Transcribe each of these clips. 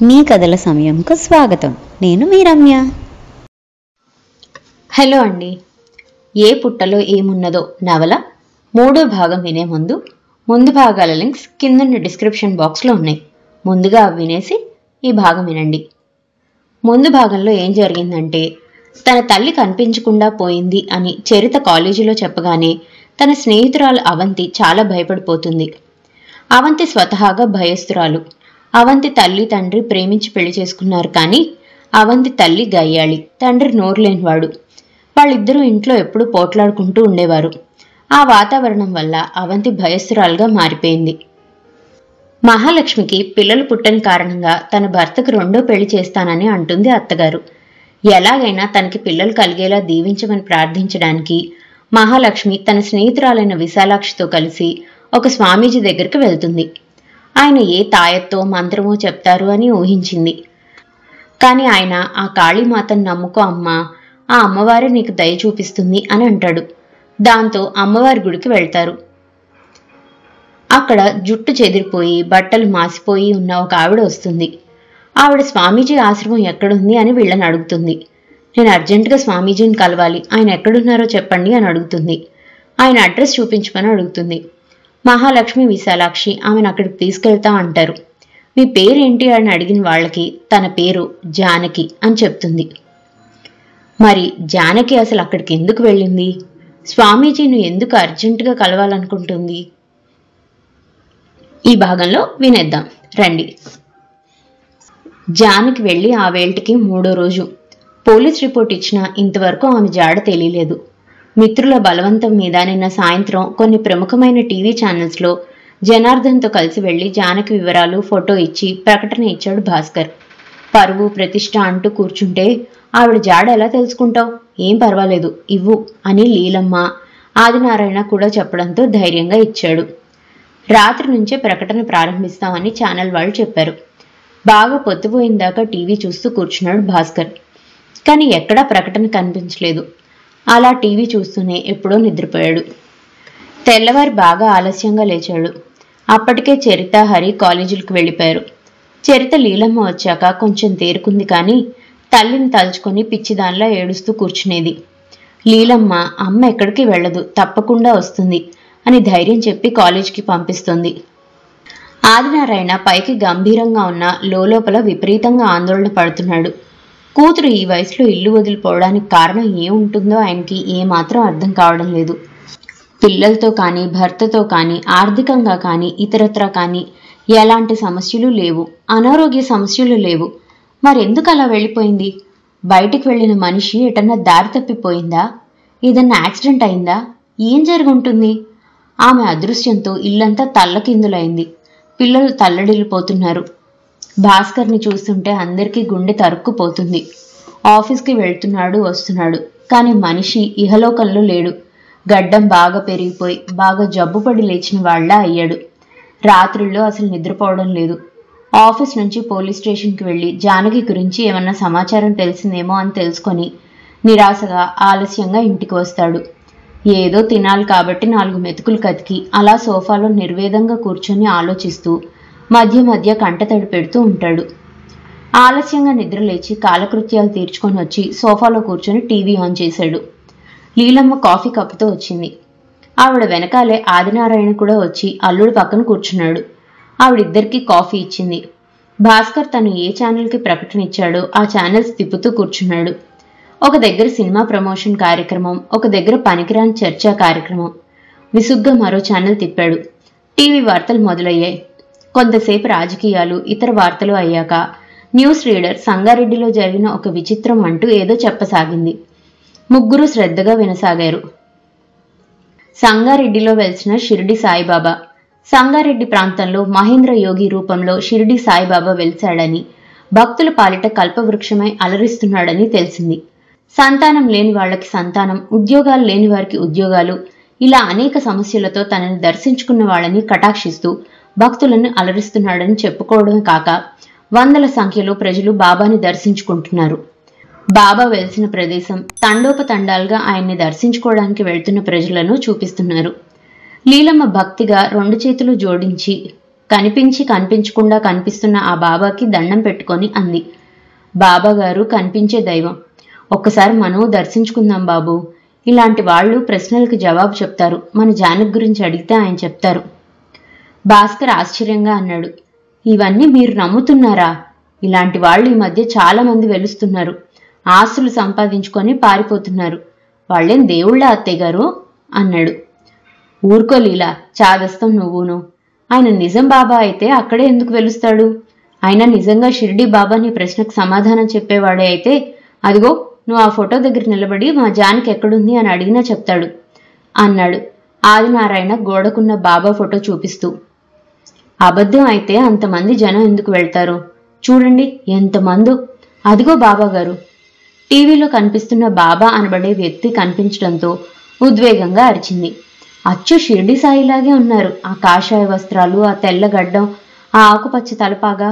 మీ కథల సమయంకు స్వాగతం. నేను మీ రమ్య. హలో అండి. ఏ పుట్టలో ఏమున్నదో నవల 3వ భాగం వినే ముందు భాగాల లింక్స్ కింద డిస్క్రిప్షన్ బాక్స్లో ఉన్నాయి. ముందుగా వినేసి ఈ భాగం వినండి. ముందు భాగంలో ఏం జరిగిందంటే, తన తల్లి కనిపించకుండా పోయింది అని చరిత కాలేజీలో చెప్పగానే తన స్నేహితురాలు అవంతి చాలా భయపడిపోతుంది. అవంతి స్వతహాగా భయస్తురాలు. అవంతి తల్లి తండ్రి ప్రేమించి పెళ్లి చేసుకున్నారు, కానీ అవంతి తల్లి గయ్యాళి, తండ్రి నోరు లేనివాడు. వాళ్ళిద్దరూ ఇంట్లో ఎప్పుడూ పోట్లాడుకుంటూ ఉండేవారు. ఆ వాతావరణం వల్ల అవంతి భయస్తురాలుగా మారిపోయింది. మహాలక్ష్మికి పిల్లలు పుట్టని కారణంగా తన భర్తకు 2వ పెళ్లి చేస్తానని అంటుంది అత్తగారు. ఎలాగైనా తనకి పిల్లలు కలిగేలా దీవించమని ప్రార్థించడానికి మహాలక్ష్మి తన స్నేహితురాలైన విశాలాక్షితో కలిసి ఒక స్వామీజీ దగ్గరికి వెళ్తుంది. ఆయన ఏ తాయత్తో మంత్రమో చెప్తారు అని ఊహించింది. కానీ ఆయన ఆ కాళీమాతను నమ్ముకో అమ్మా, ఆ అమ్మవారే నీకు దయ చూపిస్తుంది అని అంటాడు. దాంతో అమ్మవారి గుడికి వెళ్తారు. అక్కడ జుట్టు చెదిరిపోయి బట్టలు మాసిపోయి ఉన్న ఒక ఆవిడ వస్తుంది. ఆవిడ స్వామీజీ ఆశ్రమం ఎక్కడుంది అని వీళ్ళని అడుగుతుంది. నేను అర్జెంటుగా స్వామీజీని కలవాలి, ఆయన ఎక్కడున్నారో చెప్పండి అని అడుగుతుంది. ఆయన అడ్రస్ చూపించమని అడుగుతుంది. మహాలక్ష్మి విశాలాక్షి ఆమెను అక్కడికి తీసుకెళ్తా అంటారు. మీ పేరేంటి అని అడిగిన వాళ్ళకి తన పేరు జానకి అని చెప్తుంది. మరి జానకి అసలు అక్కడికి ఎందుకు వెళ్ళింది? స్వామీజీని ఎందుకు అర్జెంటుగా కలవాలనుకుంటుంది? ఈ భాగంలో వినేద్దాం రండి. జానకి వెళ్ళి ఆ వేల్టికి 3వ రోజు. పోలీస్ రిపోర్ట్ ఇచ్చినా ఇంతవరకు ఆమె జాడ తెలియలేదు. మిత్రుల బలవంతం మీద నిన్న సాయంత్రం కొన్ని ప్రముఖమైన టీవీ ఛానల్స్లో జనార్దన్తో కలిసి వెళ్లి జానకి వివరాలు ఫోటో ఇచ్చి ప్రకటన ఇచ్చాడు భాస్కర్. పరువు ప్రతిష్ట అంటూ కూర్చుంటే ఆవిడ జాడ ఎలా తెలుసుకుంటావు? ఏం పర్వాలేదు ఇవ్వు అని లీలమ్మ, ఆదినారాయణ కూడా చెప్పడంతో ధైర్యంగా ఇచ్చాడు. రాత్రి నుంచే ప్రకటన ప్రారంభిస్తామని ఛానల్ వాళ్ళు చెప్పారు. బాగా పొద్దుపోయిందాకా టీవీ చూస్తూ కూర్చున్నాడు భాస్కర్. కానీ ఎక్కడా ప్రకటన కనిపించలేదు. అలా టీవీ చూస్తూనే ఎప్పుడో నిద్రపోయాడు. తెల్లవారి బాగా ఆలస్యంగా లేచాడు. అప్పటికే చరిత, హరి కాలేజీలకు వెళ్ళిపోయారు. చరిత లీలమ్మ వచ్చాక కొంచెం తేరుకుంది, కానీ తల్లిని తలుచుకొని పిచ్చిదానిలా ఏడుస్తూ కూర్చునేది. లీలమ్మ అమ్మ ఎక్కడికి వెళ్ళదు, తప్పకుండా వస్తుంది అని ధైర్యం చెప్పి కాలేజీకి పంపిస్తుంది. ఆదినారాయణ పైకి గంభీరంగా ఉన్న లోపల విపరీతంగా ఆందోళన పడుతున్నాడు. కూతురు ఈ వయసులో ఇల్లు వదిలిపోవడానికి కారణం ఏముంటుందో ఆయనకి ఏమాత్రం అర్థం కావడం లేదు. పిల్లలతో కానీ భర్తతో కానీ ఆర్థికంగా కానీ ఇతరత్రా కానీ ఎలాంటి సమస్యలు లేవు, అనారోగ్య సమస్యలు లేవు. మరెందుకు అలా వెళ్ళిపోయింది? బయటికి వెళ్ళిన మనిషి ఎటన్నా దారి తప్పిపోయిందా? ఏదన్నా యాక్సిడెంట్ అయిందా? ఏం జరుగుంటుంది? ఆమె అదృశ్యంతో ఇల్లంతా తల్లకిందులైంది. పిల్లలు తల్లడిల్లిపోతున్నారు. భాస్కర్ని చూస్తుంటే అందరికీ గుండె తరుక్కుపోతుంది. ఆఫీస్కి వెళ్తున్నాడు, వస్తున్నాడు, కానీ మనిషి ఇహలోకంలో లేడు. గడ్డం బాగా పెరిగిపోయి బాగా జబ్బుపడి లేచిన వాళ్ళ అయ్యాడు. రాత్రుల్లో అసలు నిద్రపోవడం లేదు. ఆఫీస్ నుంచి పోలీస్ స్టేషన్కి వెళ్ళి జానకి గురించి ఏమన్నా సమాచారం తెలిసిందేమో అని తెలుసుకొని నిరాశగా ఆలస్యంగా ఇంటికి వస్తాడు. ఏదో తినాలి కాబట్టి 4 మెతుకులు కతికి అలా సోఫాలో నిర్వేదంగా కూర్చొని ఆలోచిస్తూ మధ్య మధ్య కంటతడి పెడుతూ ఉంటాడు. ఆలస్యంగా నిద్రలేచి కాలకృత్యాలు తీర్చుకొని వచ్చి సోఫాలో కూర్చొని టీవీ ఆన్ చేశాడు. లీలమ్మ కాఫీ కప్పుతో వచ్చింది. ఆవిడ వెనకాలే ఆదినారాయణ కూడా వచ్చి అల్లుడు పక్కన కూర్చున్నాడు. ఆవిడిద్దరికీ కాఫీ ఇచ్చింది. భాస్కర్ తను ఏ ఛానల్కి ప్రకటన ఇచ్చాడో ఆ ఛానల్స్ తిప్పుతూ కూర్చున్నాడు. ఒక దగ్గర సినిమా ప్రమోషన్ కార్యక్రమం, ఒక దగ్గర పనికిరాని చర్చా కార్యక్రమం. విసుగ్గా మరో ఛానల్ తిప్పాడు. టీవీ వార్తలు మొదలయ్యాయి. కొంతసేపు రాజకీయాలు, ఇతర వార్తలు అయ్యాక న్యూస్ రీడర్ సంగారెడ్డిలో జరిగిన ఒక విచిత్రం అంటూ ఏదో చెప్పసాగింది. ముగ్గురు శ్రద్ధగా వినసాగారు. సంగారెడ్డిలో వెలిసిన షిరిడి సాయిబాబా. సంగారెడ్డి ప్రాంతంలో మహేంద్ర యోగి రూపంలో షిరిడి సాయిబాబా వెలిశాడని, భక్తుల పాలిట కల్పవృక్షమై అలరిస్తున్నాడని తెలిసింది. సంతానం లేని వాళ్లకి సంతానం, ఉద్యోగాలు లేని వారికి ఉద్యోగాలు, ఇలా అనేక సమస్యలతో తనని దర్శించుకున్న వాళ్ళని కటాక్షిస్తూ భక్తులను అలరిస్తున్నాడని చెప్పుకోవడమే కాక వందల సంఖ్యలో ప్రజలు బాబాని దర్శించుకుంటున్నారు. బాబా వెలిసిన ప్రదేశం తండోపతండాలుగా ఆయన్ని దర్శించుకోవడానికి వెళ్తున్న ప్రజలను చూపిస్తున్నారు. లీలమ్మ భక్తిగా 2 చేతులు జోడించి కనిపించి కనిపించకుండా కనిపిస్తున్న ఆ బాబాకి దండం పెట్టుకొని అంది. బాబాగారు కనిపించే దైవం, ఒక్కసారి మనం దర్శించుకుందాం బాబు. ఇలాంటి వాళ్ళు ప్రశ్నలకు జవాబు చెప్తారు. మన జానకి గురించి అడిగితే ఆయన చెప్తారు. భాస్కర్ ఆశ్చర్యంగా అన్నాడు. ఇవన్నీ మీరు నమ్ముతున్నారా? ఇలాంటి వాళ్ళు ఈ మధ్య చాలా మంది వెలుస్తున్నారు. ఆస్తులు సంపాదించుకొని పారిపోతున్నారు. వాళ్ళేం దేవుళ్ళ అత్తయ్య గారు అన్నాడు. ఊరుకో లీలా, చాదస్తం నువ్వును. ఆయన నిజం బాబా అయితే అక్కడే ఎందుకు వెలుస్తాడు? ఆయన నిజంగా షిర్డీ బాబా నీ ప్రశ్నకు సమాధానం చెప్పేవాడే అయితే అదిగో నువ్వు ఆ ఫోటో దగ్గర నిలబడి మా జానకి ఎక్కడుంది అని అడిగినా చెప్తాడు అన్నాడు ఆదినారాయణ గోడకున్న బాబా ఫోటో చూపిస్తూ. అబద్ధం అయితే అంతమంది జనం ఎందుకు వెళ్తారు? చూడండి ఎంతమందో. అదిగో బాబాగారు. టీవీలో కనిపిస్తున్న బాబా అనబడే వ్యక్తి కనిపించడంతో ఉద్వేగంగా అరిచింది. అచ్చు షిర్డీ సాయిలాగే ఉన్నారు. ఆ కాషాయ వస్త్రాలు, ఆ తెల్లగడ్డం, ఆ ఆకుపచ్చ తలపాగా,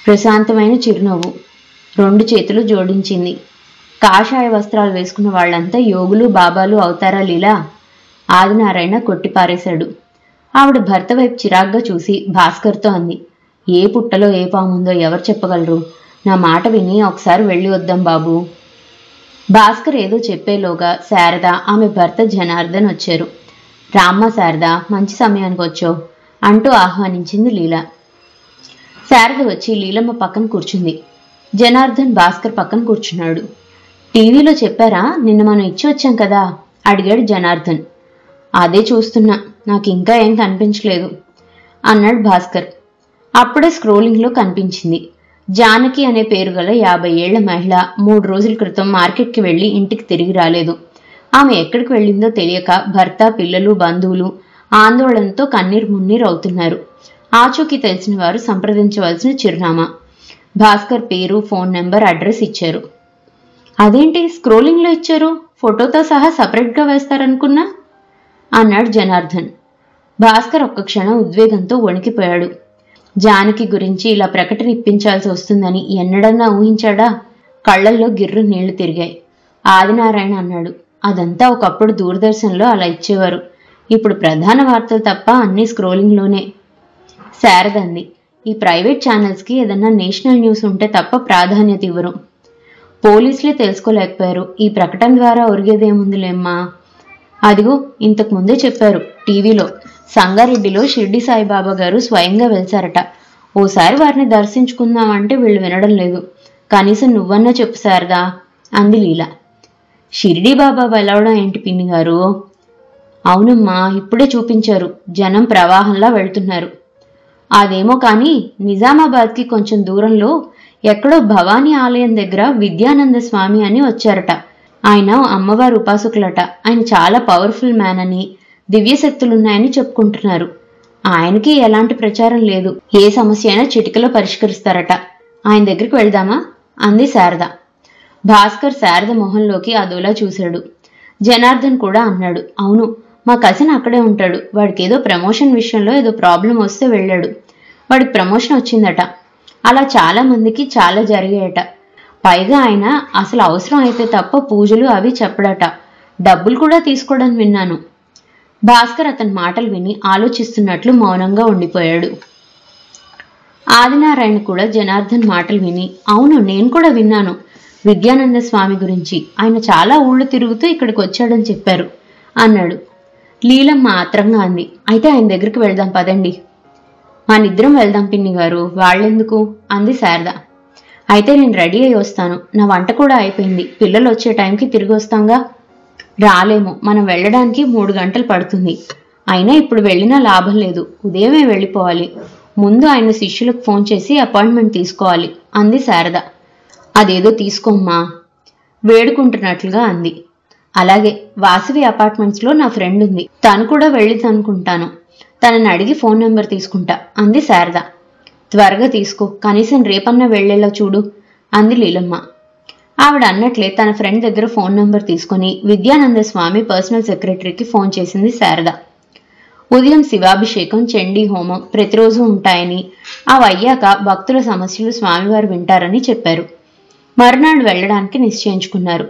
ప్రశాంతమైన చిరునవ్వు. 2 చేతులు జోడించింది. కాషాయ వస్త్రాలు వేసుకున్న వాళ్ళంతా యోగులు బాబాలు అవుతారా లీలా? ఆదినారాయణ కొట్టిపారేశాడు. ఆవిడ భర్త వైపు చిరాగ్గా చూసి భాస్కర్తో అంది. ఏ పుట్టలో ఏ పాముందో ఎవరు చెప్పగలరు? నా మాట విని ఒకసారి వెళ్ళి వద్దాం బాబు. భాస్కర్ ఏదో చెప్పేలోగా శారద, ఆమె భర్త జనార్దన్ వచ్చారు. రామ్మ శారద, మంచి సమయానికి వచ్చావు అంటూ ఆహ్వానించింది లీల. శారద వచ్చి లీలమ్మ పక్కన కూర్చుంది. జనార్దన్ భాస్కర్ పక్కన కూర్చున్నాడు. టీవీలో చెప్పారా నిన్న మనం ఇచ్చి వచ్చాం కదా అడిగాడు జనార్దన్. అదే చూస్తున్నా, నాకు ఇంకా ఏం కనిపించలేదు అన్నాడు భాస్కర్. అప్పుడే స్క్రోలింగ్లో కనిపించింది. జానకి అనే పేరు గల 50 ఏళ్ల మహిళ 3 రోజుల క్రితం మార్కెట్కి వెళ్లి ఇంటికి తిరిగి రాలేదు. ఆమె ఎక్కడికి వెళ్ళిందో తెలియక భర్త, పిల్లలు, బంధువులు ఆందోళనతో కన్నీరు మున్నీరు అవుతున్నారు. ఆచూకీ తెలిసిన వారు సంప్రదించవలసిన చిరునామా. భాస్కర్ పేరు, ఫోన్ నెంబర్, అడ్రస్ ఇచ్చారు. అదేంటి స్క్రోలింగ్లో ఇచ్చారు? ఫోటోతో సహా సపరేట్గా వేస్తారనుకున్నా అన్నాడు జనార్దన్. భాస్కర్ ఒక్క క్షణం ఉద్వేగంతో వణికిపోయాడు. జానకి గురించి ఇలా ప్రకటన ఇప్పించాల్సి వస్తుందని ఎన్నడన్నా ఊహించాడా? కళ్లల్లో గిర్రు నీళ్లు తిరిగాయి. ఆదినారాయణ అన్నాడు. అదంతా ఒకప్పుడు దూరదర్శన్లో అలా ఇచ్చేవారు. ఇప్పుడు ప్రధాన వార్తలు తప్ప అన్నీ స్క్రోలింగ్లోనే. శారదంది. ఈ ప్రైవేట్ ఛానల్స్కి ఏదన్నా నేషనల్ న్యూస్ ఉంటే తప్ప ప్రాధాన్యత ఇవ్వరు. పోలీసులే తెలుసుకోలేకపోయారు. ఈ ప్రకటన ద్వారా ఒరిగేదేముందిలేమ్మా. అదిగో ఇంతకు ముందే చెప్పారు టీవీలో, సంగారెడ్డిలో షిర్డీ సాయిబాబా గారు స్వయంగా వెళ్తారట. ఓసారి వారిని దర్శించుకుందామంటే వీళ్ళు వినడం లేదు. కనీసం నువ్వన్నా చెప్పు శారదా అంది లీల. షిర్డీ బాబా వెళ్ళవడం ఏంటి పిన్ని గారు? అవునమ్మా, ఇప్పుడే చూపించారు. జనం ప్రవాహంలా వెళ్తున్నారు. అదేమో కానీ నిజామాబాద్కి కొంచెం దూరంలో ఎక్కడో భవానీ ఆలయం దగ్గర విద్యానంద స్వామి అని వచ్చారట. ఆయన అమ్మవారు ఉపాసకులట. ఆయన చాలా పవర్ఫుల్ మ్యాన్ అని, దివ్యశక్తులున్నాయని చెప్పుకుంటున్నారు. ఆయనకి ఎలాంటి ప్రచారం లేదు. ఏ సమస్య అయినా చిటికలో పరిష్కరిస్తారట. ఆయన దగ్గరికి వెళ్దామా అంది శారద. భాస్కర్ శారద మొహంలోకి అదోలా చూశాడు. జనార్దన్ కూడా అన్నాడు. అవును, మా కజిన్ అక్కడే ఉంటాడు. వాడికి ఏదో ప్రమోషన్ విషయంలో ఏదో ప్రాబ్లం వస్తే వెళ్ళాడు. వాడికి ప్రమోషన్ వచ్చిందట. అలా చాలా మందికి చాలా జరిగాయట. పైగా ఆయన అసలు అవసరం అయితే తప్ప పూజలు అవి చెప్పడట. డబ్బులు కూడా తీసుకోవడం విన్నాను. భాస్కర్ అతని మాటలు విని ఆలోచిస్తున్నట్లు మౌనంగా ఉండిపోయాడు. ఆదినారాయణ కూడా జనార్దన్ మాటలు విని, అవును నేను కూడా విన్నాను విద్యానంద స్వామి గురించి. ఆయన చాలా ఊళ్ళు తిరుగుతూ ఇక్కడికి వచ్చాడని చెప్పారు అన్నాడు. లీలమ్మ ఆత్రంగా అంది. అయితే ఆయన దగ్గరికి వెళ్దాం పదండి. మనిద్దరం వెళ్దాం పిన్ని గారు, వాళ్ళెందుకు అంది శారద. అయితే నేను రెడీ అయి వస్తాను. నా వంట కూడా అయిపోయింది. పిల్లలు వచ్చే టైంకి తిరిగి వస్తాంగా. రాలేము, మనం వెళ్ళడానికి 3 గంటలు పడుతుంది. అయినా ఇప్పుడు వెళ్ళినా లాభం లేదు. ఉదయమే వెళ్ళిపోవాలి. ముందు ఆయన శిష్యులకు ఫోన్ చేసి అపాయింట్మెంట్ తీసుకోవాలి అంది శారద. అదేదో తీసుకోమ్మా వేడుకుంటున్నట్లుగా అంది. అలాగే, వాసవి అపార్ట్మెంట్స్లో నా ఫ్రెండ్ ఉంది. తను కూడా వెళ్ళిందనుకుంటాను. తనని అడిగి ఫోన్ నెంబర్ తీసుకుంటా అంది శారద. త్వరగా తీసుకో, కనీసం రేపన్నా వెళ్లేలా చూడు అంది లీలమ్మ. ఆవిడ అన్నట్లే తన ఫ్రెండ్ దగ్గర ఫోన్ నెంబర్ తీసుకుని విద్యానంద స్వామి పర్సనల్ సెక్రటరీకి ఫోన్ చేసింది శారద. ఉదయం శివాభిషేకం, చండీ హోమం ప్రతిరోజు ఉంటాయని, అవయ్యాక భక్తుల సమస్యలు స్వామివారు వింటారని చెప్పారు. మరునాడు వెళ్లడానికి నిశ్చయించుకున్నారు.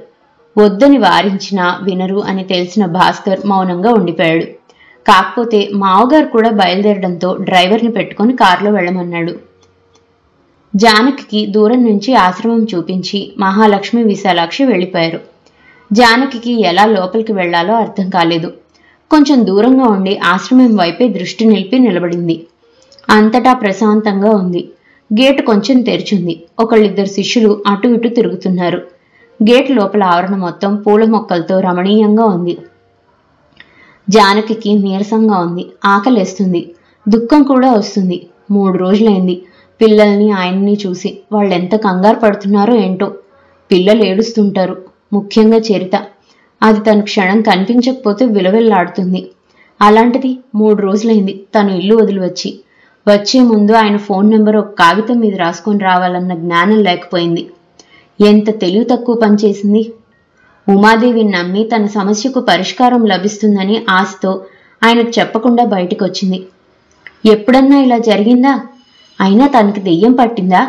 వద్దని వారించినా వినరు అని తెలిసిన భాస్కర్ మౌనంగా ఉండిపోయాడు. కాకపోతే మావగారు కూడా బయలుదేరడంతో డ్రైవర్ని పెట్టుకుని కారులో వెళ్ళమన్నాడు. జానకికి దూరం నుంచి ఆశ్రమం చూపించి మహాలక్ష్మి విశాలాక్షి వెళ్ళిపోయారు. జానకికి ఎలా లోపలికి వెళ్లాలో అర్థం కాలేదు. కొంచెం దూరంగా ఉండి ఆశ్రమం వైపే దృష్టి నిలిపి నిలబడింది. అంతటా ప్రశాంతంగా ఉంది. గేటు కొంచెం తెరిచింది. ఒకళ్ళిద్దరు శిష్యులు అటు ఇటు తిరుగుతున్నారు. గేటు లోపల ఆవరణ మొత్తం పూల మొక్కలతో రమణీయంగా ఉంది. జానకికి నీరసంగా ఉంది. ఆకలేస్తుంది. దుఃఖం కూడా వస్తుంది. 3 రోజులైంది పిల్లల్ని ఆయన్ని చూసి. వాళ్ళెంత కంగారు పడుతున్నారో ఏంటో. పిల్లలు ఏడుస్తుంటారు, ముఖ్యంగా చరిత. అది తన క్షణం కనిపించకపోతే విలవిల్లాడుతుంది. అలాంటిది 3 రోజులైంది తను ఇల్లు వదిలి వచ్చే ముందు ఆయన ఫోన్ నెంబర్ ఒక కాగితం మీద రాసుకొని రావాలన్న జ్ఞానం లేకపోయింది. ఎంత తెలివి తక్కువ పనిచేసింది. ఉమాదేవిని నమ్మి తన సమస్యకు పరిష్కారం లభిస్తుందని ఆశతో ఆయనకు చెప్పకుండా బయటకొచ్చింది. ఎప్పుడన్నా ఇలా జరిగిందా? అయినా తనకి దెయ్యం పట్టిందా?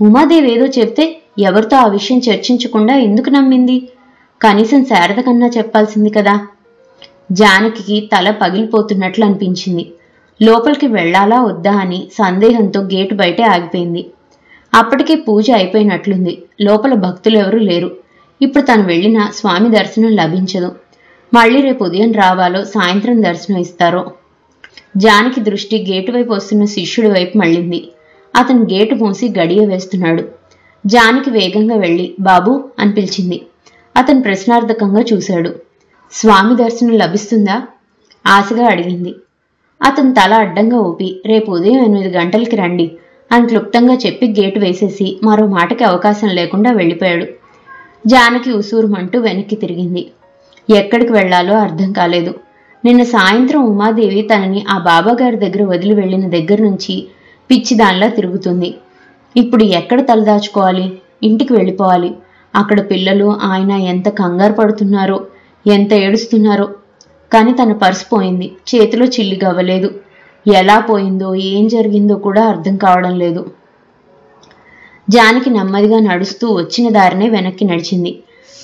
ఉమాదేవి ఏదో చెప్తే ఎవరితో ఆ విషయం చర్చించకుండా ఎందుకు నమ్మింది? కనీసం శారద కన్నా చెప్పాల్సింది కదా. జానకికి తల పగిలిపోతున్నట్లు అనిపించింది. లోపలికి వెళ్లాలా వద్దా అని సందేహంతో గేటు బయటే ఆగిపోయింది. అప్పటికే పూజ అయిపోయినట్లుంది. లోపల భక్తులెవరూ లేరు. ఇప్పుడు తను వెళ్ళినా స్వామి దర్శనం లభించదు. మళ్ళీ రేపు ఉదయం రావాలో సాయంత్రం దర్శనం ఇస్తారో. జానకి దృష్టి గేటు వైపు వస్తున్న శిష్యుడి వైపు మళ్ళింది. అతను గేటు మూసి గడియ వేస్తున్నాడు. జానకి వేగంగా వెళ్లి బాబూ అని పిలిచింది. అతను ప్రశ్నార్థకంగా చూశాడు. స్వామి దర్శనం లభిస్తుందా? ఆశగా అడిగింది. అతను తల అడ్డంగా ఊపి రేపు ఉదయం 8 గంటలకి రండి అని క్లుప్తంగా చెప్పి గేటు వేసేసి మరో మాటకి అవకాశం లేకుండా వెళ్ళిపోయాడు. జానకి ఉసూరుమంటూ వెనక్కి తిరిగింది. ఎక్కడికి వెళ్లాలో అర్థం కాలేదు. నిన్న సాయంత్రం ఉమాదేవి తనని ఆ బాబాగారి దగ్గర వదిలి వెళ్లిన దగ్గర నుంచి పిచ్చిదానిలా తిరుగుతుంది. ఇప్పుడు ఎక్కడ తలదాచుకోవాలి? ఇంటికి వెళ్ళిపోవాలి. అక్కడ పిల్లలు ఆయన ఎంత కంగారు పడుతున్నారో, ఎంత ఏడుస్తున్నారో. కాని తన పర్సు పోయింది. చేతిలో చిల్లి గవ్వలేదు. ఎలా పోయిందో ఏం జరిగిందో కూడా అర్థం కావడం లేదు. జానకి నెమ్మదిగా నడుస్తూ వచ్చిన దారినే వెనక్కి నడిచింది.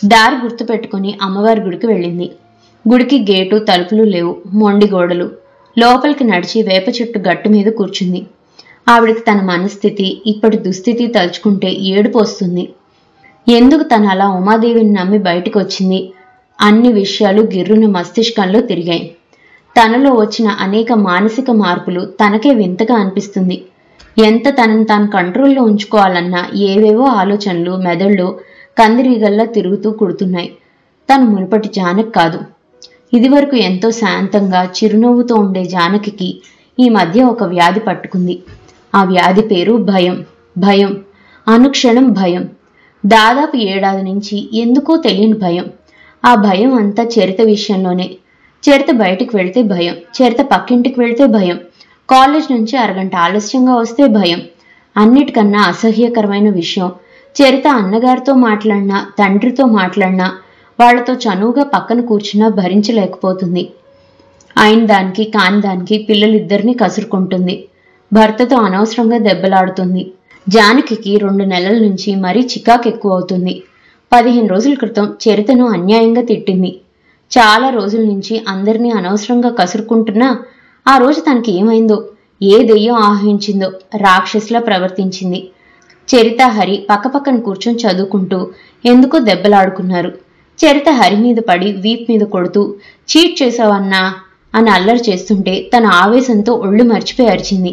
దారి గుర్తుపెట్టుకుని అమ్మవారి గుడికి వెళ్ళింది. గుడికి గేటు తలుపులు లేవు. మొండి గోడలు. లోపలికి నడిచి వేప చెట్టు గట్టు మీద కూర్చుంది. ఆవిడికి తన మనస్థితి, ఇప్పటి దుస్థితి తలుచుకుంటే ఏడుపు వస్తుంది. ఎందుకు తను అలా ఉమాదేవిని నమ్మి బయటకు వచ్చింది? అన్ని విషయాలు గిర్రున మస్తిష్కంలో తిరిగాయి. తనలో వచ్చిన అనేక మానసిక మార్పులు తనకే వింతగా అనిపిస్తుంది. ఎంత తనను తాను కంట్రోల్లో ఉంచుకోవాలన్నా ఏవేవో ఆలోచనలు మెదళ్ళు కందిరీగల్లా తిరుగుతూ కుడుతున్నాయి. తను మునుపటి జానకి కాదు. ఇదివరకు ఎంతో శాంతంగా చిరునవ్వుతో ఉండే జానకికి ఈ మధ్య ఒక వ్యాధి పట్టుకుంది. ఆ వ్యాధి పేరు భయం. భయం, అనుక్షణం భయం. దాదాపు 7 ఏళ్ల నుంచి ఎందుకో తెలియని భయం. ఆ భయం అంతా చరిత విషయంలోనే. చరిత బయటికి వెళితే భయం. చరిత పక్కింటికి వెళితే భయం. కాలేజ్ నుంచి అరగంట ఆలస్యంగా వస్తే భయం. అన్నిటికన్నా అసహ్యకరమైన విషయం, చరిత అన్నగారితో మాట్లాడినా, తండ్రితో మాట్లాడినా, వాళ్లతో చనువుగా పక్కన కూర్చున్నా భరించలేకపోతుంది. అయిన దానికి కాని దానికి పిల్లలిద్దరినీ కసురుకుంటుంది. భర్తతో అనవసరంగా దెబ్బలాడుతుంది. జానకికి 2 నెలల నుంచి మరీ చికాకు ఎక్కువ అవుతుంది. 15 రోజుల క్రితం చరితను అన్యాయంగా తిట్టింది. చాలా రోజుల నుంచి అందరినీ అనవసరంగా కసురుకుంటున్నా ఆ రోజు తనకి ఏమైందో, ఏ దెయ్యం ఆహ్వానించిందో రాక్షసులా ప్రవర్తించింది. చరిత హరి పక్కపక్కన కూర్చొని చదువుకుంటూ ఎందుకో దెబ్బలాడుకున్నారు. చరిత హరి మీద పడి వీప్ మీద కొడుతూ చీట్ చేసావన్నా అని అల్లరి చేస్తుంటే తన ఆవేశంతో ఒళ్ళు మర్చిపోయి అరిచింది.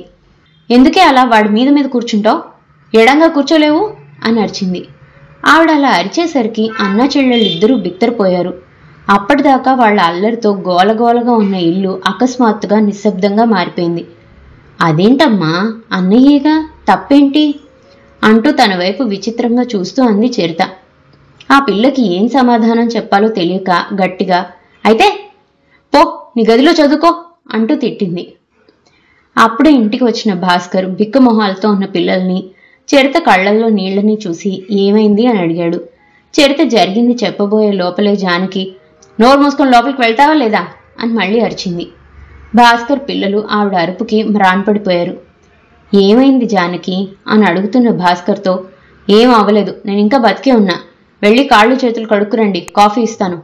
ఎందుకే అలా వాడి మీద మీద కూర్చుంటావు? ఎడంగా కూర్చోలేవు అని అరిచింది. ఆవిడ అలా అరిచేసరికి అన్నా చెల్లెళ్ళిద్దరూ బిత్తరపోయారు. అప్పటిదాకా వాళ్ల అల్లరితో గోలగోలగా ఉన్న ఇల్లు అకస్మాత్తుగా నిశ్శబ్దంగా మారిపోయింది. అదేంటమ్మా, అన్నయ్యేగా, తప్పేంటి అంటూ తన వైపు విచిత్రంగా చూస్తూ అంది చరిత. ఆ పిల్లకి ఏం సమాధానం చెప్పాలో తెలియక గట్టిగా, అయితే పో నీ గదిలో చదువుకో అంటూ తిట్టింది. అప్పుడే ఇంటికి వచ్చిన భాస్కర్ బిక్కమొహాలతో ఉన్న పిల్లల్ని, చరిత కళ్లల్లో నీళ్లని చూసి ఏమైంది అని అడిగాడు. చరిత జరిగింది చెప్పబోయే లోపలే జానకి, నోరు మూసుకొని లోపలికి వెళ్తావా లేదా అని మళ్ళీ అరిచింది. భాస్కర్ పిల్లలు ఆవిడ అరుపుకి మ్రాన్పడిపోయారు. ఏమైంది జానకి అని అడుగుతున్న భాస్కర్తో, ఏం అవ్వలేదు, నేను ఇంకా బతికే ఉన్నా, వెళ్ళి కాళ్ళు చేతులు కడుక్కురండి, కాఫీ ఇస్తాను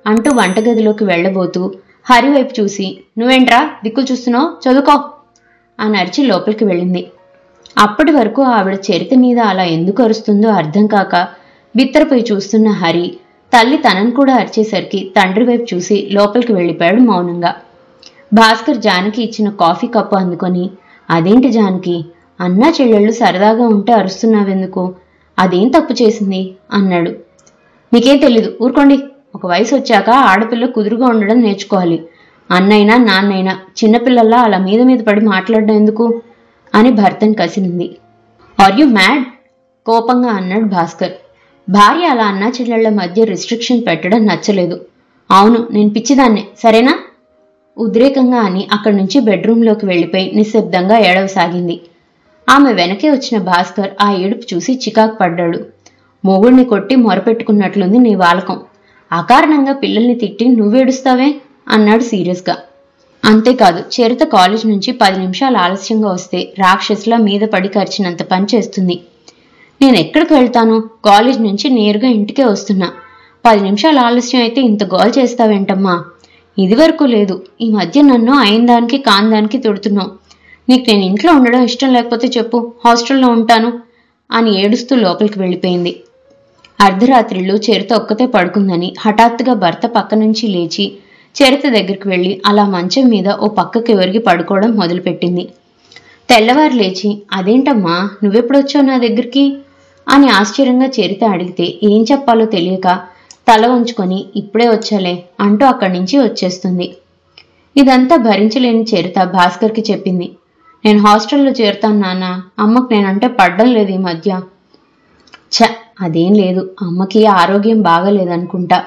అంటూ వంటగదిలోకి వెళ్లబోతూ హరి వైపు చూసి, నువ్వేంట్రా దిక్కులు చూస్తున్నావు, చదువుకో అని అరిచి లోపలికి వెళ్ళింది. అప్పటి వరకు ఆవిడ చరిత మీద అలా ఎందుకు అరుస్తుందో అర్థం కాక బిత్తరపోయి చూస్తున్న హరి తల్లి తనను కూడా అరిచేసరికి తండ్రి వైపు చూసి లోపలికి వెళ్ళిపోయాడు మౌనంగా. భాస్కర్ జానకి ఇచ్చిన కాఫీ కప్పు అందుకొని, అదేంటి జానకి, అన్నా చెల్లెళ్ళు సరదాగా ఉంటే అరుస్తున్నావెందుకు, అదేం తప్పు చేసింది అన్నాడు. నీకేం తెలీదు, ఊరుకోండి. ఒక వయసు వచ్చాక ఆడపిల్ల కుదురుగా ఉండడం నేర్చుకోవాలి. అన్నైనా నాన్నైనా చిన్నపిల్లల్లా అలా మీద మీద పడి మాట్లాడడం ఎందుకు అని భర్తను కసినింది. Are you mad? కోపంగా అన్నాడు భాస్కర్. భార్య అలా అన్నా చెల్లెళ్ల మధ్య రిస్ట్రిక్షన్ పెట్టడం నచ్చలేదు. అవును, నేను పిచ్చిదాన్నే, సరేనా? ఉద్రేకంగా అని అక్కడి నుంచి బెడ్రూంలోకి వెళ్లిపోయి నిశ్శబ్దంగా ఏడవసాగింది. ఆమె వెనకే వచ్చిన భాస్కర్ ఆ ఏడుపు చూసి చికాకు పడ్డాడు. మొగుడిని కొట్టి మొరపెట్టుకున్నట్లుంది నీ వాలకం. అకారణంగా పిల్లల్ని తిట్టి నువ్వేడుస్తావే అన్నాడు సీరియస్గా. అంతేకాదు, చరిత కాలేజ్ నుంచి 10 నిమిషాలు ఆలస్యంగా వస్తే రాక్షసులా మీద పడి ఖర్చినంత పని చేస్తుంది. నేనెక్కడికి వెళ్తాను? కాలేజ్ నుంచి నేరుగా ఇంటికే వస్తున్నా. 10 నిమిషాలు ఆలస్యం అయితే ఇంత గోల్ చేస్తావేంటమ్మా? ఇదివరకు లేదు, ఈ మధ్య నన్ను అయిన దానికి కాని దానికి తిడుతున్నావు. నీకు నేను ఇంట్లో ఉండడం ఇష్టం లేకపోతే చెప్పు, హాస్టల్లో ఉంటాను అని ఏడుస్తూ లోపలికి వెళ్ళిపోయింది. అర్ధరాత్రిలో చరిత ఒక్కతే పడుకుందని హఠాత్తుగా భర్త పక్క నుంచి లేచి చరిత దగ్గరికి వెళ్ళి అలా మంచం మీద ఓ పక్కకి ఒరిగి పడుకోవడం మొదలుపెట్టింది. తెల్లవారు లేచి, అదేంటమ్మా నువ్వెప్పుడొచ్చావు నా దగ్గరికి అని ఆశ్చర్యంగా చరిత అడిగితే ఏం చెప్పాలో తెలియక తల ఉంచుకొని ఇప్పుడే వచ్చాలే అంటూ అక్కడి నుంచి వచ్చేస్తుంది. ఇదంతా భరించలేని చరిత భాస్కర్కి చెప్పింది. నేను హాస్టల్లో చేరుతాను నాన్న, అమ్మకు నేనంటే పడ్డం లేదు ఈ మధ్య. అదేం లేదు, అమ్మకి ఆరోగ్యం బాగాలేదనుకుంటా.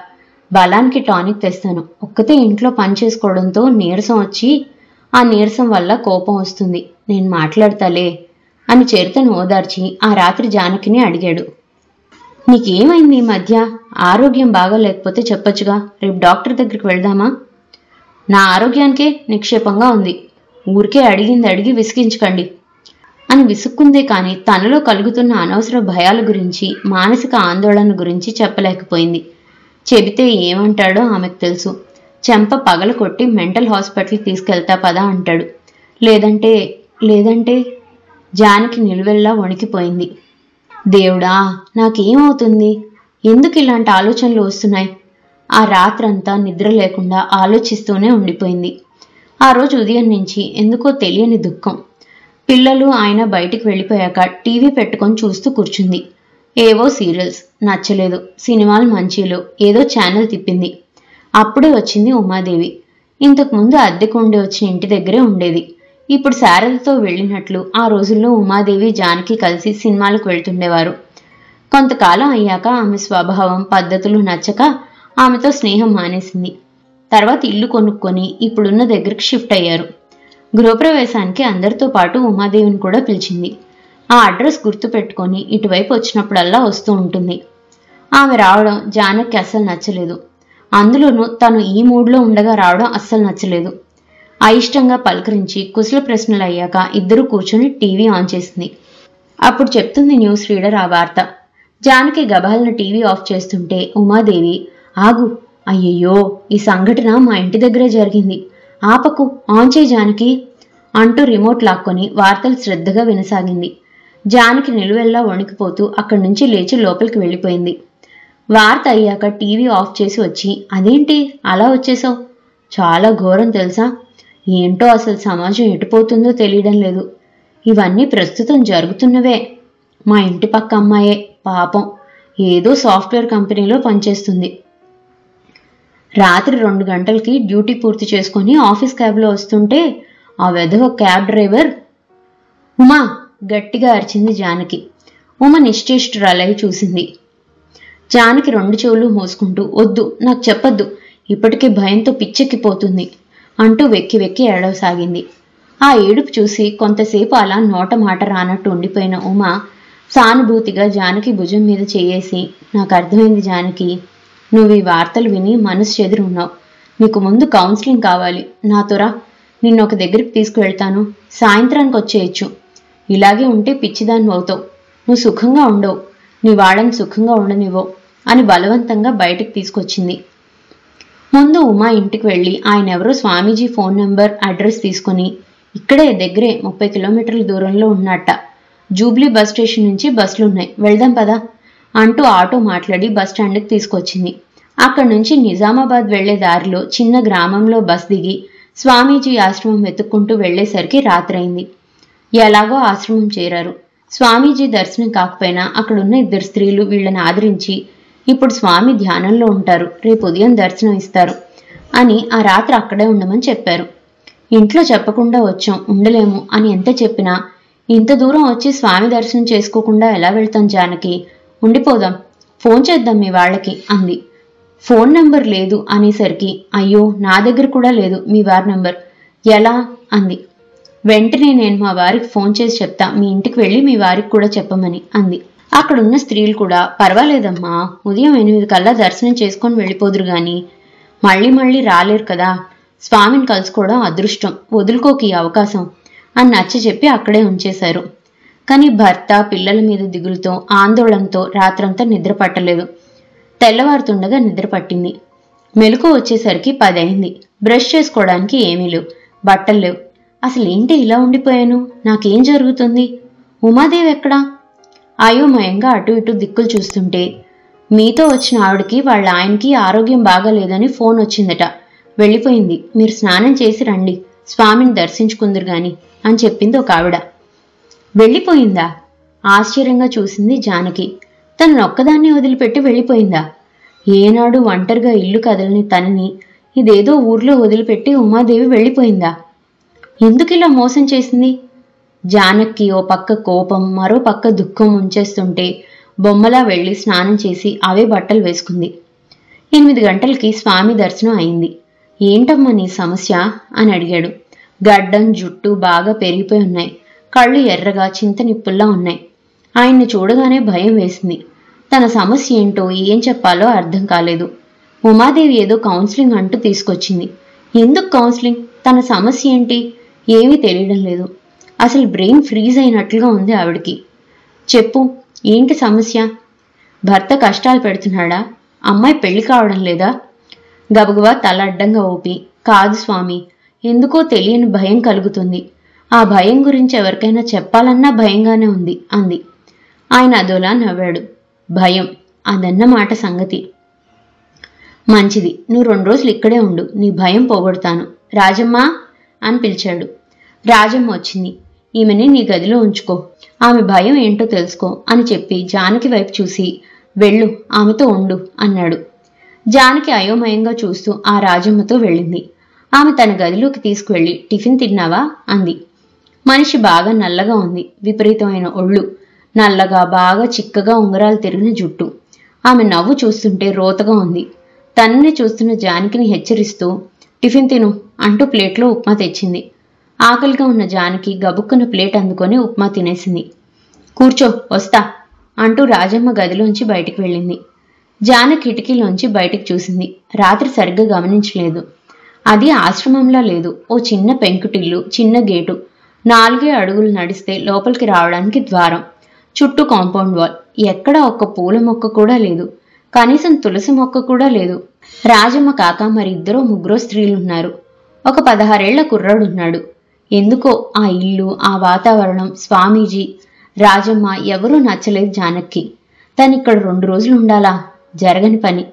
బలానికి టానిక్ తెస్తాను. ఒక్కతే ఇంట్లో పని చేసుకోవడంతో నీరసం వచ్చి ఆ నీరసం వల్ల కోపం వస్తుంది. నేను మాట్లాడతాలే అని చరితను ఓదార్చి ఆ రాత్రి జానకిని అడిగాడు. నీకేమైంది ఈ మధ్య? ఆరోగ్యం బాగాలేకపోతే చెప్పొచ్చుగా, రేపు డాక్టర్ దగ్గరికి వెళ్దామా? నా ఆరోగ్యానికే నిక్షేపంగా ఉంది. ఊరికే అడిగింది అడిగి విసిగించకండి అని విసుక్కుందే కాని తనలో కలుగుతున్న అనవసర భయాల గురించి, మానసిక ఆందోళన గురించి చెప్పలేకపోయింది. చెబితే ఏమంటాడో ఆమెకు తెలుసు. చెంప పగల కొట్టి మెంటల్ హాస్పిటల్కి తీసుకెళ్తా పదా అంటాడు. లేదంటే జానకి నిలువెల్లా వణికిపోయింది. దేవుడా, నాకేమవుతుంది? ఎందుకు ఇలాంటి ఆలోచనలు వస్తున్నాయి? ఆ రాత్రంతా నిద్ర లేకుండా ఆలోచిస్తూనే ఉండిపోయింది. ఆ రోజు ఉదయం నుంచి ఎందుకో తెలియని దుఃఖం. పిల్లలు ఆయన బయటికి వెళ్ళిపోయాక టీవీ పెట్టుకొని చూస్తూ కూర్చుంది. ఏవో సీరియల్స్ నచ్చలేదు, సినిమాలు మంచిలో ఏదో ఛానల్ తిప్పింది. అప్పుడే వచ్చింది ఉమాదేవి. ఇంతకుముందు అద్దెకు ఉండి వచ్చిన ఇంటి దగ్గరే ఉండేది. ఇప్పుడు శారదతో వెళ్ళినట్లు ఆ రోజుల్లో ఉమాదేవి జానకి కలిసి సినిమాలకు వెళ్తుండేవారు. కొంతకాలం అయ్యాక ఆమె స్వభావం పద్ధతులు నచ్చక ఆమెతో స్నేహం మానేసింది. తర్వాత ఇల్లు కొనుక్కొని ఇప్పుడున్న దగ్గరికి షిఫ్ట్ అయ్యారు. గృహప్రవేశానికి అందరితో పాటు ఉమాదేవిని కూడా పిలిచింది. ఆ అడ్రస్ గుర్తు పెట్టుకొని ఇటువైపు వచ్చినప్పుడల్లా వస్తూ ఉంటుంది. ఆమె రావడం జానకి అస్సలు నచ్చలేదు. అందులోనూ తను ఈ మూడ్లో ఉండగా రావడం అస్సలు నచ్చలేదు. అయిష్టంగా పలకరించి కుశల ప్రశ్నలు అయ్యాక ఇద్దరూ కూర్చొని టీవీ ఆన్ చేసింది. అప్పుడు చెప్తుంది న్యూస్ రీడర్ ఆ వార్త. జానకి గబాలను టీవీ ఆఫ్ చేస్తుంటే ఉమాదేవి, ఆగు, అయ్యయ్యో ఈ సంఘటన మా ఇంటి దగ్గరే జరిగింది, ఆపకు, ఆన్ చేయి జానకి అంటూ రిమోట్ లాక్కొని వార్తలు శ్రద్ధగా వినసాగింది. జానకి నిలువెల్లా వణికిపోతూ అక్కడి నుంచి లేచి లోపలికి వెళ్ళిపోయింది. వార్త అయ్యాక టీవీ ఆఫ్ చేసి వచ్చి, అదేంటి అలా వచ్చేసావు? చాలా ఘోరం తెలుసా? ఏంటో అసలు సమాజం ఎటుపోతుందో తెలియడం లేదు. ఇవన్నీ ప్రస్తుతం జరుగుతున్నవే. మా ఇంటి పక్క అమ్మాయే, పాపం ఏదో సాఫ్ట్వేర్ కంపెనీలో పనిచేస్తుంది. రాత్రి 2 గంటలకి డ్యూటీ పూర్తి చేసుకుని ఆఫీస్ క్యాబ్లో వస్తుంటే ఆ వెధవ క్యాబ్ డ్రైవర్. ఉమా గట్టిగా అరిచింది జానకి. ఉమ నిశ్చేష్టురాలై చూసింది. జానకి 2 చెవులు మూసుకుంటూ, వద్దు, నాకు చెప్పొద్దు, ఇప్పటికే భయంతో పిచ్చెక్కిపోతుంది అంటూ వెక్కి వెక్కి ఏడవసాగింది. ఆ ఏడుపు చూసి కొంతసేపు అలా నోట మాట రానట్టు ఉండిపోయిన ఉమ సానుభూతిగా జానకి భుజం మీద చేయేసి, నాకు అర్థమైంది జానకి, నువ్వు ఈ వార్తలు విని మనసు చెదిరున్నావు. నీకు ముందు కౌన్సిలింగ్ కావాలి. నాతోరా, నిన్ను ఒక దగ్గరికి తీసుకువెళ్తాను. సాయంత్రానికి వచ్చేయచ్చు. ఇలాగే ఉంటే పిచ్చిదాన్ని అవుతావు. నువ్వు సుఖంగా ఉండవు, నీ వాళ్ళని సుఖంగా ఉండనివ్వవు అని బలవంతంగా బయటికి తీసుకొచ్చింది. ముందు ఉమా ఇంటికి వెళ్ళి ఆయన ఎవరో స్వామీజీ ఫోన్ నెంబర్ అడ్రస్ తీసుకుని ఇక్కడే దగ్గరే 30 కిలోమీటర్ల దూరంలో ఉన్నట్ట, జూబ్లీ బస్ స్టేషన్ నుంచి బస్సులున్నాయి, వెళ్దాం పదా అంటూ ఆటో మాట్లాడి బస్ స్టాండ్కి తీసుకొచ్చింది. అక్కడి నుంచి నిజామాబాద్ వెళ్లే దారిలో చిన్న గ్రామంలో బస్ దిగి స్వామీజీ ఆశ్రమం వెతుక్కుంటూ వెళ్లేసరికి రాత్రైంది. ఎలాగో ఆశ్రమం చేరారు. స్వామీజీ దర్శనం కాకపోయినా అక్కడున్న 2 స్త్రీలు వీళ్ళని ఆదరించి ఇప్పుడు స్వామి ధ్యానంలో ఉంటారు, రేపు ఉదయం దర్శనం ఇస్తారు అని ఆ రాత్రి అక్కడే ఉండమని చెప్పారు. ఇంట్లో చెప్పకుండా వచ్చాం, ఉండలేము అని ఎంత చెప్పినా ఇంత దూరం వచ్చి స్వామి దర్శనం చేసుకోకుండా ఎలా వెళ్తాం జానకి, ఉండిపోదాం, ఫోన్ చేద్దాం మీ వాళ్ళకి అంది. ఫోన్ నెంబర్ లేదు అనేసరికి అయ్యో నా దగ్గర కూడా లేదు మీ వారి నెంబర్, ఎలా అంది. వెంటనే నేను మా వారికి ఫోన్ చేసి చెప్తా, మీ ఇంటికి వెళ్ళి మీ వారికి కూడా చెప్పమని అంది. అక్కడున్న స్త్రీలు కూడా పర్వాలేదమ్మా, ఉదయం 8 కల్లా దర్శనం చేసుకొని వెళ్ళిపోదురు గాని మళ్ళీ మళ్ళీ రాలేరు కదా, స్వామిని కలుసుకోవడం అదృష్టం, వదులుకోకి అవకాశం అని నచ్చ చెప్పి అక్కడే ఉంచేశారు. కానీ భర్త పిల్లల మీద దిగులుతో ఆందోళనతో రాత్రంతా నిద్ర పట్టలేదు. తెల్లవారుతుండగా నిద్ర పట్టింది. మెలకు వచ్చేసరికి 10 అయింది. బ్రష్ చేసుకోవడానికి ఏమీ లేవు, బట్టలు లేవు. అసలు ఏంటి ఇలా ఉండిపోయాను, నాకేం జరుగుతుంది, ఉమాదేవి ఎక్కడా? అయోమయంగా అటు ఇటు దిక్కులు చూస్తుంటే మీతో వచ్చిన ఆవిడకి వాళ్ళ ఆయనకి ఆరోగ్యం బాగాలేదని ఫోన్ వచ్చిందట, వెళ్ళిపోయింది, మీరు స్నానం చేసి రండి, స్వామిని దర్శించుకుందరు గాని అని చెప్పింది ఒక ఆవిడ. వెళ్ళిపోయిందా? ఆశ్చర్యంగా చూసింది జానకి. తను ఒక్కదాన్ని వదిలిపెట్టి వెళ్ళిపోయిందా? ఏనాడు ఒంటరిగా ఇల్లు కదలని తనని ఇదేదో ఊర్లో వదిలిపెట్టి ఉమాదేవి వెళ్ళిపోయిందా? ఎందుకిలా మోసం చేసింది? జానకి ఓ పక్క కోపం, మరో పక్క దుఃఖం ఉంచేస్తుంటే బొమ్మలా వెళ్లి స్నానం చేసి అవే బట్టలు వేసుకుంది. 8 గంటలకి స్వామి దర్శనం అయింది. ఏంటమ్మా నీ సమస్య అని అడిగాడు. గడ్డం జుట్టు బాగా పెరిగిపోయి ఉన్నాయి, కళ్ళు ఎర్రగా చింత నిప్పుల్లా ఉన్నాయి. ఆయన్ని చూడగానే భయం వేసింది. తన సమస్య ఏంటో ఏం చెప్పాలో అర్థం కాలేదు. ఉమాదేవి ఏదో కౌన్సిలింగ్ అంటూ తీసుకొచ్చింది. ఎందుకు కౌన్సిలింగ్? తన సమస్య ఏంటి? ఏమీ తెలియడం లేదు. అసలు బ్రెయిన్ ఫ్రీజ్ అయినట్లుగా ఉంది ఆవిడికి. చెప్పు, ఏంటి సమస్య? భర్త కష్టాలు పెడుతున్నాడా? అమ్మాయి పెళ్లి కావడం లేదా? గబగబా తల అడ్డంగా ఊపి, కాదు స్వామి, ఎందుకో తెలియని భయం కలుగుతుంది, ఆ భయం గురించి ఎవరికైనా చెప్పాలన్నా భయంగానే ఉంది అంది. ఆయన అదోలా నవ్వాడు. భయం, అదన్నమాట సంగతి. మంచిది, నువ్వు 2 రోజులు ఇక్కడే ఉండు, నీ భయం పోగొడతాను. రాజమ్మ అని పిలిచాడు. రాజమ్మ వచ్చింది. ఈమెని నీ గదిలో ఉంచుకో, ఆమె భయం ఏంటో తెలుసుకో అని చెప్పి జానకి వైపు చూసి వెళ్ళు, ఆమెతో ఉండు అన్నాడు. జానకి అయోమయంగా చూస్తూ ఆ రాజమ్మతో వెళ్ళింది. ఆమె తన గదిలోకి తీసుకువెళ్ళి టిఫిన్ తిన్నావా అంది. మనిషి బాగా నల్లగా ఉంది, విపరీతమైన ఒళ్ళు, నల్లగా బాగా చిక్కగా ఉంగరాలు తిరిగిన జుట్టు. ఆమె నవ్వు చూస్తుంటే రోతగా ఉంది. తనని చూస్తున్న జానకిని హెచ్చరిస్తూ టిఫిన్ తిను అంటూ ప్లేట్లో ఉప్మా తెచ్చింది. ఆకలిగా ఉన్న జానకి గబుక్కున ప్లేట్ అందుకొని ఉప్మా తినేసింది. కూర్చో, వస్తా అంటూ రాజమ్మ గదిలోంచి బయటికి వెళ్ళింది. జానకి కిటికీలోంచి బయటికి చూసింది. రాత్రి సరిగ్గా గమనించలేదు. అది ఆశ్రమంలా లేదు. ఓ చిన్న పెంకుటిల్లు, చిన్న గేటు, 4 అడుగులు నడిస్తే లోపలికి రావడానికి ద్వారం, చుట్టూ కాంపౌండ్ వాల్. ఎక్కడా ఒక్క పూల మొక్క కూడా లేదు, కనీసం తులసి మొక్క కూడా లేదు. రాజమ్మ కాక మరి 2-3 స్త్రీలున్నారు. ఒక 16 ఏళ్ల కుర్రాడున్నాడు. ఎందుకో ఆ ఇల్లు, ఆ వాతావరణం, స్వామీజీ, రాజమ్మ ఎవరూ నచ్చలేదు జానకి. తనిక్కడ 2 రోజులు ఉండాలా? జరగని పని.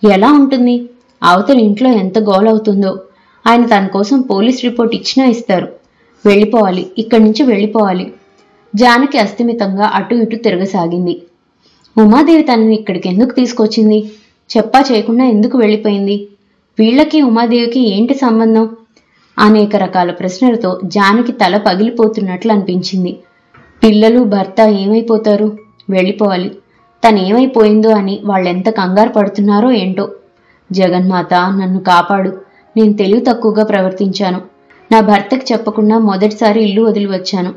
ఎలా ఉంటుంది? అవతల ఇంట్లో ఎంత గోలవుతుందో. ఆయన తన కోసం పోలీస్ రిపోర్ట్ ఇచ్చినా ఇస్తారు. వెళ్ళిపోవాలి, ఇక్కడి నుంచి వెళ్ళిపోవాలి. జానకి అస్థిమితంగా అటు ఇటు తిరగసాగింది. ఉమాదేవి తనని ఇక్కడికి ఎందుకు తీసుకొచ్చింది? చెప్పా చేయకుండా ఎందుకు వెళ్ళిపోయింది? వీళ్లకి ఉమాదేవికి ఏంటి సంబంధం? అనేక రకాల ప్రశ్నలతో జానకి తల పగిలిపోతున్నట్లు అనిపించింది. పిల్లలు, భర్త ఏమైపోతారు? వెళ్ళిపోవాలి. తనేమైపోయిందో అని వాళ్ళెంత కంగారు పడుతున్నారో ఏంటో. జగన్మాత నన్ను కాపాడు, నేను తెలివి తక్కువగా ప్రవర్తించాను. నా భర్తకి చెప్పకుండా మొదటిసారి ఇల్లు వదిలి వచ్చాను.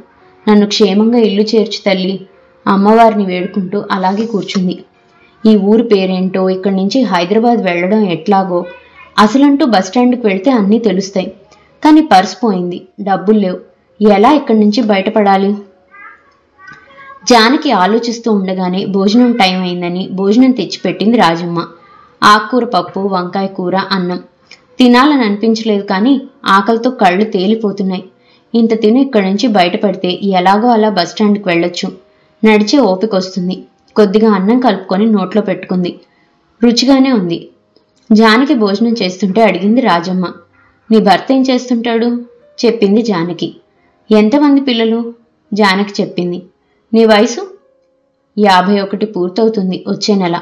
నన్ను క్షేమంగా ఇల్లు చేర్చు తల్లి, అమ్మవారిని వేడుకుంటూ అలాగే కూర్చుంది. ఈ ఊరు పేరేంటో, ఇక్కడి నుంచి హైదరాబాద్ వెళ్లడం ఎట్లాగో, అసలంటూ బస్టాండ్కి వెళ్తే అన్నీ తెలుస్తాయి. కానీ పర్స్ పోయింది, డబ్బులు లేవు, ఎలా ఇక్కడి నుంచి బయటపడాలి? జానకి ఆలోచిస్తూ ఉండగానే భోజనం టైం అయిందని భోజనం తెచ్చిపెట్టింది రాజమ్మ. ఆకుకూర పప్పు, వంకాయ కూర, అన్నం. తినాలని అనిపించలేదు, కానీ ఆకలితో కళ్ళు తేలిపోతున్నాయి. ఇంత తిని ఇక్కడి నుంచి బయటపడితే ఎలాగో అలా బస్టాండ్కి వెళ్ళొచ్చు. నడిచే ఓపికొస్తుంది. కొద్దిగా అన్నం కలుపుకొని నోట్లో పెట్టుకుంది. రుచిగానే ఉంది. జానకి భోజనం చేస్తుంటే అడిగింది రాజమ్మ. నీ భర్త ఏం చేస్తుంటాడు? చెప్పింది జానకి. ఎంతమంది పిల్లలు? జానకి చెప్పింది. నీ వయసు? 51 పూర్తవుతుంది వచ్చే నెల.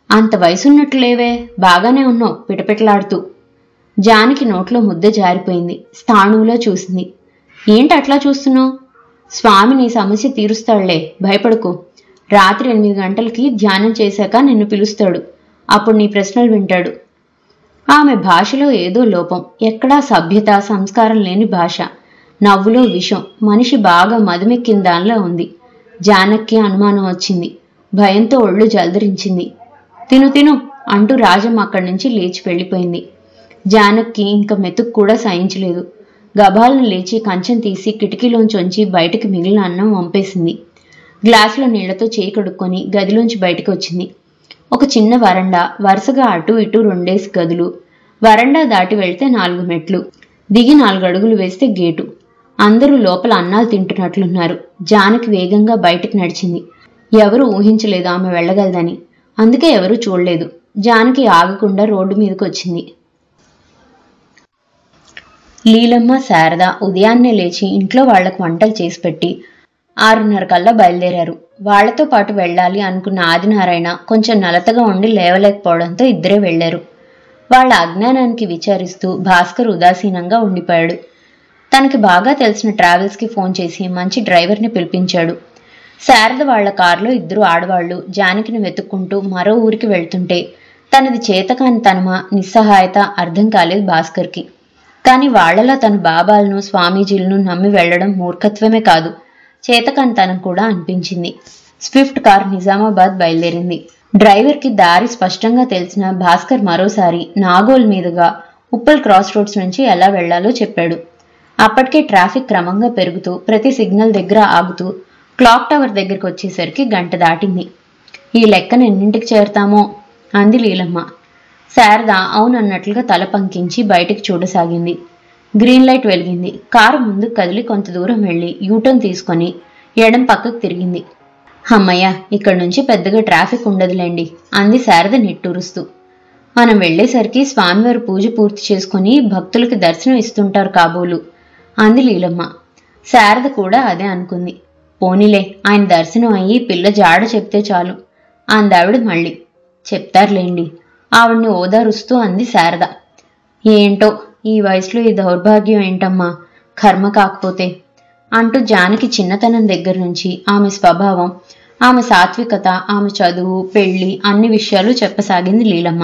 అంత వయసున్నట్లేవే, బాగానే ఉన్నావు పిటపిటలాడుతూ. జానకి నోట్లో ముద్ద జారిపోయింది. స్థాణువులో చూసింది. ఏంటి అట్లా చూస్తున్నావు? స్వామి నీ సమస్య తీరుస్తాడులే, భయపడుకో. రాత్రి 8 గంటలకి ధ్యానం చేశాక నిన్ను పిలుస్తాడు. అప్పుడు నీ ప్రశ్నలు వింటాడు. ఆమె భాషలో ఏదో లోపం. ఎక్కడా సభ్యత, సంస్కారం లేని భాష. నవ్వులో విషం. మనిషి బాగా మధుమెక్కిన దానిలా ఉంది. జానకి అనుమానం వచ్చింది. భయంతో ఒళ్ళు జలదరించింది. తిను తిను అంటూ రాజమ్మ అక్కడి నుంచి లేచి వెళ్ళిపోయింది. జానకి ఇంక మెతుకు కూడా సహించలేదు. గబాలను లేచి కంచం తీసి కిటికీలోంచి బయటికి మిగిలిన అన్నం వంపేసింది. గ్లాసులో నీళ్లతో చేయి కడుక్కొని గదిలోంచి బయటకు వచ్చింది. ఒక చిన్న వరండా, వరుసగా అటు ఇటు 2 గదులు. వరండా దాటి వెళ్తే 4 మెట్లు, దిగి 4 అడుగులు వేస్తే గేటు. అందరూ లోపల అన్నాలు తింటున్నట్లున్నారు. జానకి వేగంగా బయటికి నడిచింది. ఎవరూ ఊహించలేదు ఆమె వెళ్ళగలదని. అందుకే ఎవరూ చూడలేదు. జానకి ఆగకుండా రోడ్డు మీదకి వచ్చింది. లీలమ్మ, శారద ఉదయాన్నే లేచి ఇంట్లో వాళ్లకు వంటలు చేసి పెట్టి 6:30 కల్లా బయలుదేరారు. వాళ్లతో పాటు వెళ్ళాలి అనుకున్న ఆదినారాయణ కొంచెం నలతగా ఉండి లేవలేకపోవడంతో ఇద్దరే వెళ్లారు. వాళ్ల అజ్ఞానానికి విచారిస్తూ భాస్కర్ ఉదాసీనంగా ఉండిపోయాడు. తనకి బాగా తెలిసిన ట్రావెల్స్కి ఫోన్ చేసి మంచి డ్రైవర్ని పిలిపించాడు. శారద వాళ్ల కారులో 2 ఆడవాళ్లు జానకిని వెతుక్కుంటూ మరో ఊరికి వెళ్తుంటే తనది చేతకాని తనమా, నిస్సహాయత అర్థం కాలేదు భాస్కర్కి. కాని వాళ్లలా తన బాబాలను, స్వామీజీలను నమ్మి వెళ్లడం మూర్ఖత్వమే కాదు, చేతకానితనం కూడా అనిపించింది. స్విఫ్ట్ కార్ నిజామాబాద్ బయలుదేరింది. డ్రైవర్కి దారి స్పష్టంగా తెలిసిన భాస్కర్ మరోసారి నాగోల్ మీదుగా ఉప్పల్ క్రాస్ రోడ్స్ నుంచి ఎలా వెళ్లాలో చెప్పాడు. అప్పటికే ట్రాఫిక్ క్రమంగా పెరుగుతూ ప్రతి సిగ్నల్ దగ్గర ఆగుతూ క్లాక్ టవర్ దగ్గరికి వచ్చేసరికి 1 గంట దాటింది. ఈ లెక్కన ఎన్నింటికి చేరతామో అంది లీలమ్మ. శారద అవునన్నట్లుగా తల పంకించి బయటికి చూడసాగింది. గ్రీన్ లైట్ వెలిగింది. కారు ముందుకు కదిలి కొంత దూరం వెళ్లి యూటర్న్ తీసుకొని ఎడం పక్కకు తిరిగింది. అమ్మయ్య, ఇక్కడి నుంచి పెద్దగా ట్రాఫిక్ ఉండదులేండి అంది శారద నిట్టూరుస్తూ. మనం వెళ్లేసరికి స్వామివారు పూజ పూర్తి చేసుకుని భక్తులకి దర్శనం ఇస్తుంటారు కాబోలు అంది లీలమ్మ. శారద కూడా అదే అనుకుంది. పోనీలే, ఆయన దర్శనం అయ్యి పిల్ల జాడ చెప్తే చాలు అందావిడ మళ్ళీ. చెప్తారులేండి ఆవిడ్ని ఓదారుస్తూ అంది శారద. ఏంటో ఈ వయసులో ఈ దౌర్భాగ్యం ఏంటమ్మా, కర్మ కాకపోతే అంటూ జానకి చిన్నతనం దగ్గర నుంచి ఆమె స్వభావం, ఆమె సాత్వికత, ఆమె చదువు, పెళ్లి అన్ని విషయాలు చెప్పసాగింది లీలమ్మ.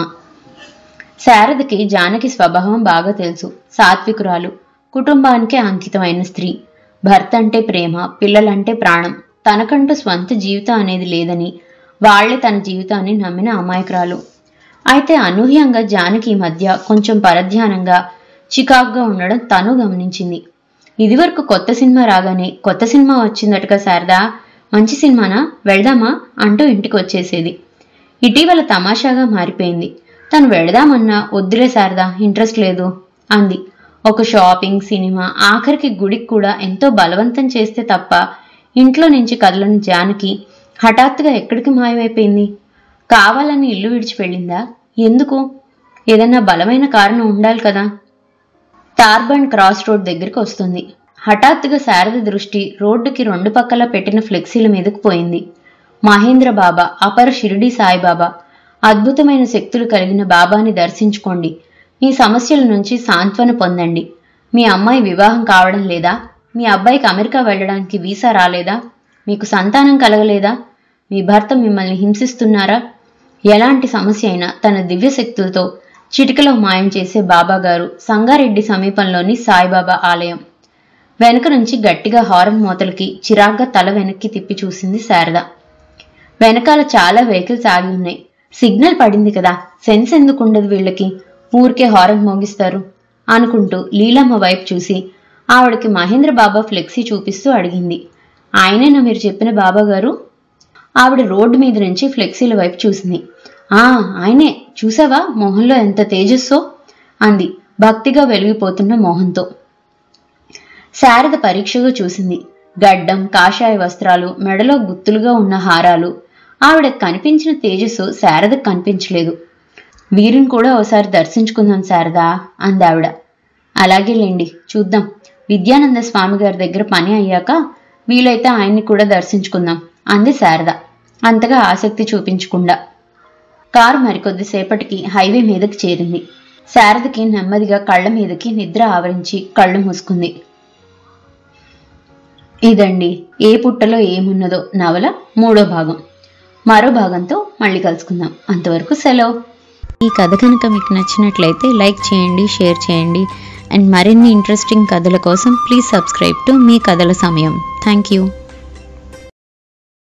శారదకి జానకి స్వభావం బాగా తెలుసు. సాత్వికురాలు, కుటుంబానికే అంకితమైన స్త్రీ. భర్త అంటే ప్రేమ, పిల్లలంటే ప్రాణం. తనకంటూ స్వంత జీవితం అనేది లేదని వాళ్లే తన జీవితాన్ని నమ్మిన అమాయకురాలు. అయితే అనూహ్యంగా జానకి ఈ మధ్య కొంచెం పరధ్యానంగా, చికాగ్గా ఉండడం తను గమనించింది. ఇదివరకు కొత్త సినిమా రాగానే కొత్త సినిమా వచ్చిందటగా శారదా, మంచి సినిమానా, వెళ్దామా అంటూ ఇంటికి వచ్చేసేది. ఇటీవల తమాషాగా మారిపోయింది. తను వెళదామన్నా వద్దులే శారదా, ఇంట్రెస్ట్ లేదు అంది. ఒక షాపింగ్, సినిమా, ఆఖరికి గుడికి కూడా ఎంతో బలవంతం చేస్తే తప్ప ఇంట్లో నుంచి కదలని జానకి హఠాత్తుగా ఎక్కడికి మాయమైపోయింది? కావాలని ఇల్లు విడిచి వెళ్ళిందా? ఎందుకు? ఏదన్నా బలమైన కారణం ఉండాలి కదా. టార్బండ్ క్రాస్ రోడ్ దగ్గరికి వస్తుంది. హఠాత్తుగా శారద దృష్టి రోడ్డుకి 2 పక్కలా పెట్టిన ఫ్లెక్సీల మీదకు పోయింది. మహేంద్ర బాబా, అపర షిరిడి సాయిబాబా, అద్భుతమైన శక్తులు కలిగిన బాబాని దర్శించుకోండి, మీ సమస్యల నుంచి సాంత్వన పొందండి. మీ అమ్మాయి వివాహం కావడం లేదా? మీ అబ్బాయికి అమెరికా వెళ్ళడానికి వీసా రాలేదా? మీకు సంతానం కలగలేదా? మీ భర్త మిమ్మల్ని హింసిస్తున్నారా? ఎలాంటి సమస్య అయినా తన దివ్యశక్తులతో చిటికలో మాయం చేసే బాబాగారు సంగారెడ్డి సమీపంలోని సాయిబాబా ఆలయం. వెనక నుంచి గట్టిగా హారన్ మోతలకి చిరాగ్గా తల వెనక్కి తిప్పి చూసింది శారద. వెనకాల చాలా వెహికల్స్ ఆగి ఉన్నాయి. సిగ్నల్ పడింది కదా, సెన్స్ ఎందుకుండదు వీళ్ళకి, ఊరికే హారన్ మోగిస్తారు అనుకుంటూ లీలమ్మ వైపు చూసి ఆవిడకి మహేంద్ర బాబా ఫ్లెక్సీ చూపిస్తూ అడిగింది. ఆయనేనా మీరు చెప్పిన బాబాగారు? ఆవిడ రోడ్డు మీద నుంచి ఫ్లెక్సీల వైపు చూసింది. ఆయనే, చూసావా మొహంలో ఎంత తేజస్సో, అంది భక్తిగా వెలిగిపోతున్న మోహంతో. శారద పరీక్షగా చూసింది. గడ్డం, కాషాయ వస్త్రాలు, మెడలో గుత్తులుగా ఉన్న హారాలు. ఆవిడకు కనిపించిన తేజస్సు శారదకు కనిపించలేదు. వీరిని కూడా ఒకసారి దర్శించుకుందాం శారదా అందావిడ. అలాగేలేండి, చూద్దాం. విద్యానంద స్వామి గారి దగ్గర పని అయ్యాక వీలైతే ఆయన్ని కూడా దర్శించుకుందాం అంది శారద అంతగా ఆసక్తి చూపించకుండా. కారు మరికొద్దిసేపటికి హైవే మీదకి చేరింది. శారదకి నెమ్మదిగా కళ్ల మీదకి నిద్ర ఆవరించి కళ్ళు మూసుకుంది. ఇదండి ఏ పుట్టలో ఏమున్నదో నవల 3వ భాగం. మరో భాగంతో మళ్ళీ కలుసుకుందాం. అంతవరకు సెలవు. ఈ కథ కనుక మీకు నచ్చినట్లయితే లైక్ చేయండి, షేర్ చేయండి. అండ్ మరిన్ని ఇంట్రెస్టింగ్ కథల కోసం ప్లీజ్ సబ్స్క్రైబ్ టు మీ కథల సమయం. Thank you.